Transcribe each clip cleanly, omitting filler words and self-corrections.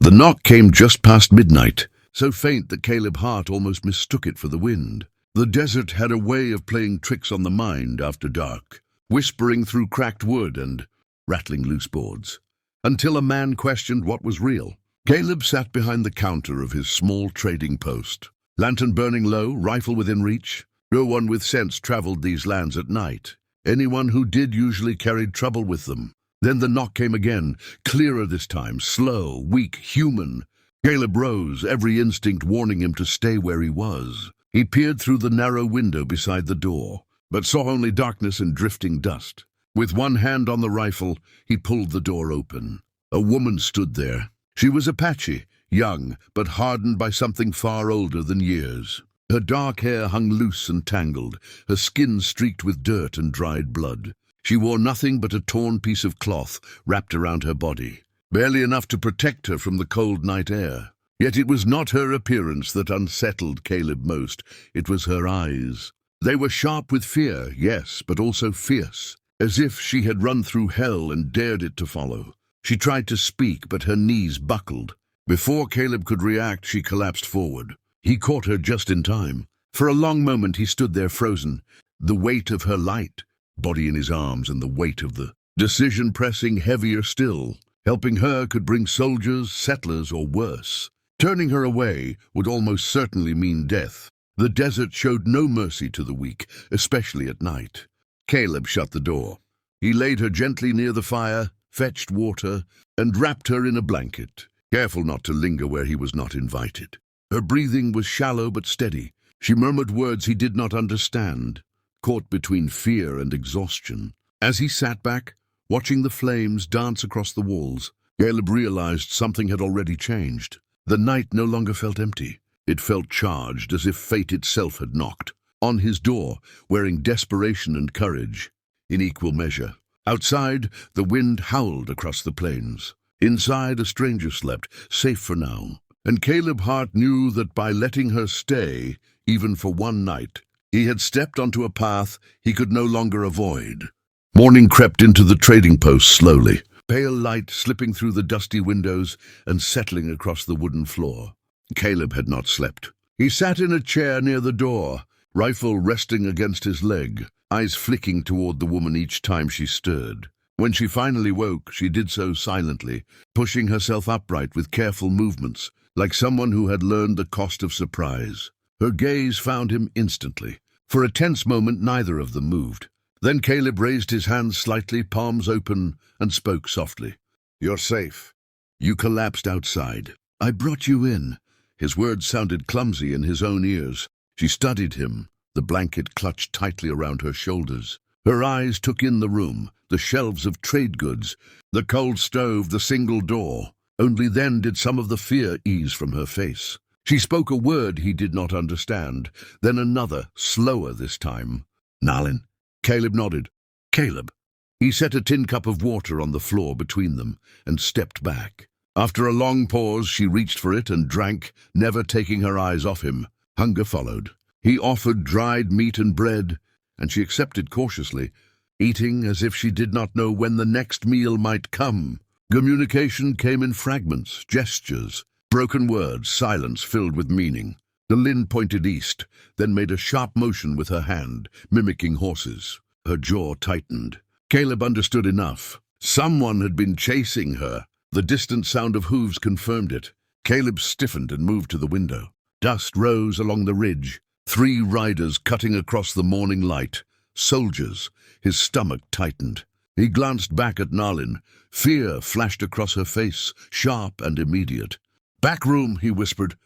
The knock came just past midnight, so faint that Caleb's heart almost mistook it for the wind. The desert had a way of playing tricks on the mind after dark, whispering through cracked wood and rattling loose boards, until a man questioned what was real. Caleb sat behind the counter of his small trading post, lantern burning low, rifle within reach. No one with sense traveled these lands at night. Anyone who did usually carried trouble with them. Then the knock came again, clearer this time, slow, weak, human. Caleb rose, every instinct warning him to stay where he was. He peered through the narrow window beside the door, but saw only darkness and drifting dust. With one hand on the rifle, he pulled the door open. A woman stood there. She was Apache, young, but hardened by something far older than years. Her dark hair hung loose and tangled, her skin streaked with dirt and dried blood. She wore nothing but a torn piece of cloth wrapped around her body, barely enough to protect her from the cold night air. Yet it was not her appearance that unsettled Caleb most, it was her eyes. They were sharp with fear, yes, but also fierce, as if she had run through hell and dared it to follow. She tried to speak, but her knees buckled. Before Caleb could react, she collapsed forward. He caught her just in time. For a long moment he stood there frozen, the weight of her light body in his arms and the weight of the decision pressing heavier still. Helping her could bring soldiers, settlers, or worse. Turning her away would almost certainly mean death. The desert showed no mercy to the weak, especially at night. Caleb shut the door. He laid her gently near the fire, fetched water, and wrapped her in a blanket, careful not to linger where he was not invited. Her breathing was shallow but steady. She murmured words he did not understand, caught between fear and exhaustion. As he sat back, watching the flames dance across the walls, Caleb realized something had already changed. The night no longer felt empty. It felt charged, as if fate itself had knocked on his door, wearing desperation and courage in equal measure. Outside, the wind howled across the plains. Inside, a stranger slept, safe for now. And Caleb's heart knew that by letting her stay, even for one night, he had stepped onto a path he could no longer avoid. Morning crept into the trading post slowly, pale light slipping through the dusty windows and settling across the wooden floor. Caleb had not slept. He sat in a chair near the door, rifle resting against his leg, eyes flicking toward the woman each time she stirred. When she finally woke, she did so silently, pushing herself upright with careful movements, like someone who had learned the cost of surprise. Her gaze found him instantly. For a tense moment, neither of them moved. Then Caleb raised his hands slightly, palms open, and spoke softly. "You're safe." "You collapsed outside. I brought you in." His words sounded clumsy in his own ears. She studied him, the blanket clutched tightly around her shoulders. Her eyes took in the room, the shelves of trade goods, the cold stove, the single door. Only then did some of the fear ease from her face. She spoke a word he did not understand, then another, slower this time. "Nalin." Caleb nodded. "Caleb." He set a tin cup of water on the floor between them and stepped back. After a long pause, she reached for it and drank, never taking her eyes off him. Hunger followed. He offered dried meat and bread, and she accepted cautiously, eating as if she did not know when the next meal might come. Communication came in fragments, gestures, broken words, silence filled with meaning. Nalin pointed east, then made a sharp motion with her hand, mimicking horses. Her jaw tightened. Caleb understood enough. Someone had been chasing her. The distant sound of hooves confirmed it. Caleb stiffened and moved to the window. Dust rose along the ridge. 3 riders cutting across the morning light. Soldiers. His stomach tightened. He glanced back at Nalin. Fear flashed across her face, sharp and immediate. "Back room," he whispered,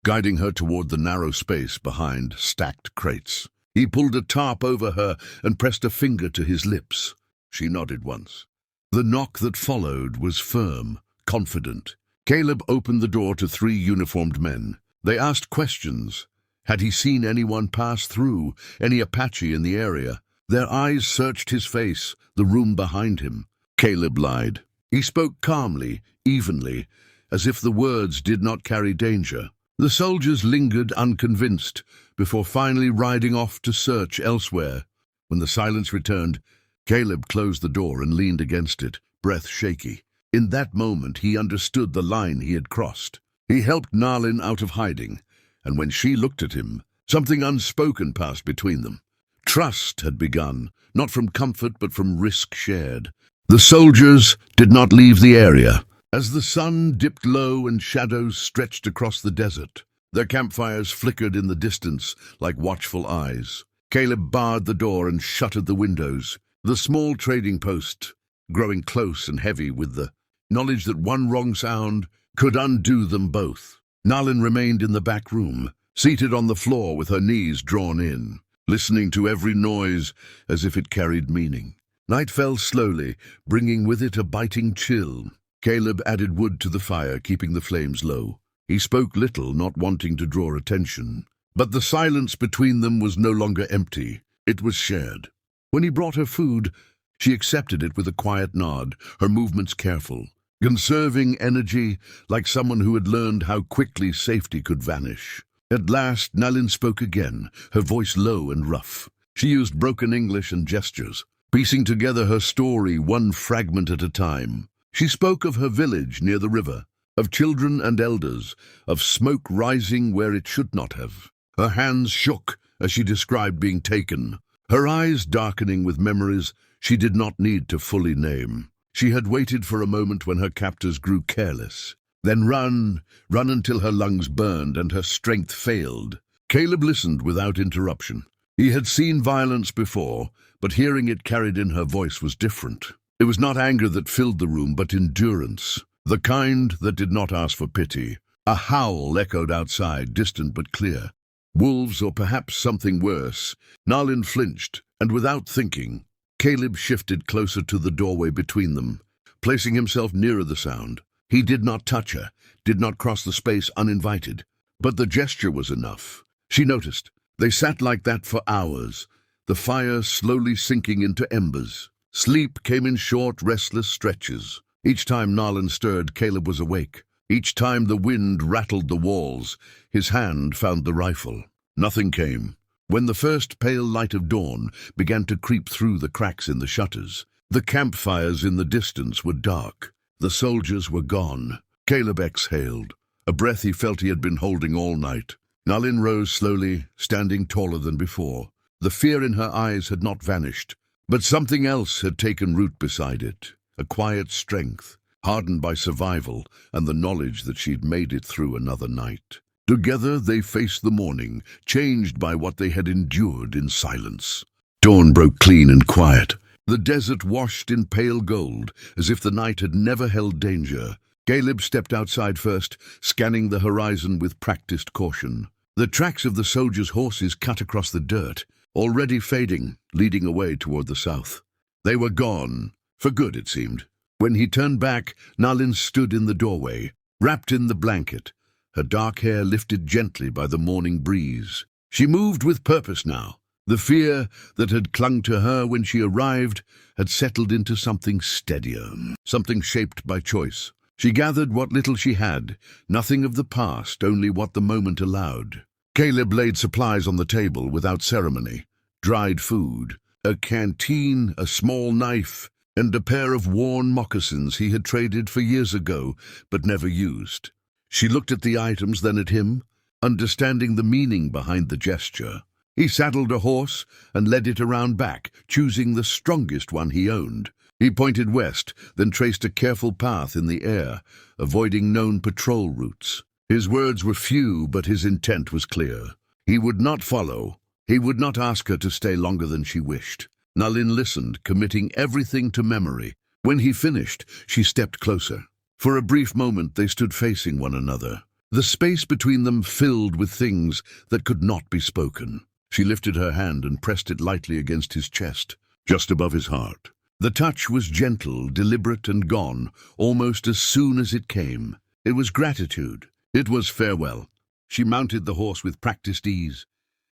guiding her toward the narrow space behind stacked crates. He pulled a tarp over her and pressed a finger to his lips. She nodded once. The knock that followed was firm, confident. Caleb opened the door to 3 uniformed men. They asked questions. Had he seen anyone pass through, any Apache in the area? Their eyes searched his face, the room behind him. Caleb lied. He spoke calmly, evenly, as if the words did not carry danger. The soldiers lingered unconvinced, before finally riding off to search elsewhere. When the silence returned, Caleb closed the door and leaned against it, breath shaky. In that moment, he understood the line he had crossed. He helped Nalin out of hiding, and when she looked at him, something unspoken passed between them. Trust had begun, not from comfort but from risk shared. The soldiers did not leave the area. As the sun dipped low and shadows stretched across the desert, their campfires flickered in the distance like watchful eyes. Caleb barred the door and shuttered the windows, the small trading post growing close and heavy with the knowledge that one wrong sound could undo them both. Nalin remained in the back room, seated on the floor with her knees drawn in, listening to every noise as if it carried meaning. Night fell slowly, bringing with it a biting chill. Caleb added wood to the fire, keeping the flames low. He spoke little, not wanting to draw attention. But the silence between them was no longer empty. It was shared. When he brought her food, she accepted it with a quiet nod, her movements careful, conserving energy like someone who had learned how quickly safety could vanish. At last, Nalin spoke again, her voice low and rough. She used broken English and gestures, piecing together her story one fragment at a time. She spoke of her village near the river, of children and elders, of smoke rising where it should not have. Her hands shook as she described being taken, her eyes darkening with memories she did not need to fully name. She had waited for a moment when her captors grew careless, then run until her lungs burned and her strength failed. Caleb listened without interruption. He had seen violence before, but hearing it carried in her voice was different. It was not anger that filled the room, but endurance, the kind that did not ask for pity. A howl echoed outside, distant but clear. Wolves, or perhaps something worse. Nalin flinched, and without thinking, Caleb shifted closer to the doorway between them, placing himself nearer the sound. He did not touch her, did not cross the space uninvited, but the gesture was enough. She noticed. They sat like that for hours, the fire slowly sinking into embers. Sleep came in short, restless stretches. Each time Nalin stirred, Caleb was awake. Each time the wind rattled the walls, his hand found the rifle. Nothing came. When the first pale light of dawn began to creep through the cracks in the shutters, the campfires in the distance were dark. The soldiers were gone. Caleb exhaled, a breath he felt he had been holding all night. Nalin rose slowly, standing taller than before. The fear in her eyes had not vanished, but something else had taken root beside it, a quiet strength, hardened by survival and the knowledge that she'd made it through another night. Together they faced the morning, changed by what they had endured in silence. Dawn broke clean and quiet. The desert washed in pale gold, as if the night had never held danger. Caleb stepped outside first, scanning the horizon with practiced caution. The tracks of the soldiers' horses cut across the dirt, already fading, leading away toward the south. They were gone, for good it seemed. When he turned back, Nalin stood in the doorway, wrapped in the blanket, her dark hair lifted gently by the morning breeze. She moved with purpose now. The fear that had clung to her when she arrived had settled into something steadier, something shaped by choice. She gathered what little she had, nothing of the past, only what the moment allowed. Caleb laid supplies on the table without ceremony. Dried food, a canteen, a small knife, and a pair of worn moccasins he had traded for years ago, but never used. She looked at the items, then at him, understanding the meaning behind the gesture. He saddled a horse and led it around back, choosing the strongest one he owned. He pointed west, then traced a careful path in the air, avoiding known patrol routes. His words were few, but his intent was clear. He would not follow. He would not ask her to stay longer than she wished. Nalin listened, committing everything to memory. When he finished, she stepped closer. For a brief moment they stood facing one another, the space between them filled with things that could not be spoken. She lifted her hand and pressed it lightly against his chest, just above his heart. The touch was gentle, deliberate, and gone, almost as soon as it came. It was gratitude. It was farewell. She mounted the horse with practiced ease,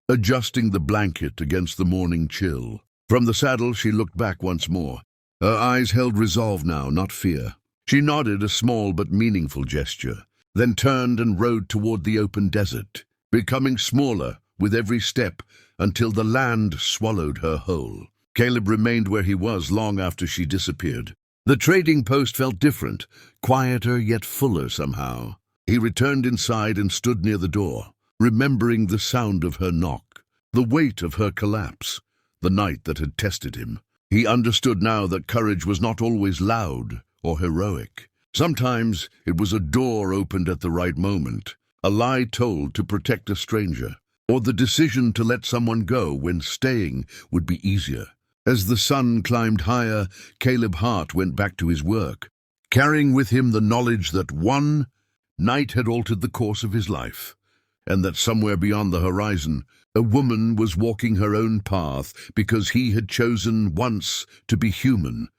adjusting the blanket against the morning chill. From the saddle she looked back once more. Her eyes held resolve now, not fear. She nodded, a small but meaningful gesture, then turned and rode toward the open desert, becoming smaller with every step until the land swallowed her whole. Caleb remained where he was long after she disappeared. The trading post felt different, quieter yet fuller somehow. He returned inside and stood near the door, remembering the sound of her knock, the weight of her collapse, the night that had tested him. He understood now that courage was not always loud or heroic. Sometimes it was a door opened at the right moment, a lie told to protect a stranger, or the decision to let someone go when staying would be easier. As the sun climbed higher, Caleb Hart went back to his work, carrying with him the knowledge that one night had altered the course of his life, and that somewhere beyond the horizon, a woman was walking her own path because he had chosen once to be human,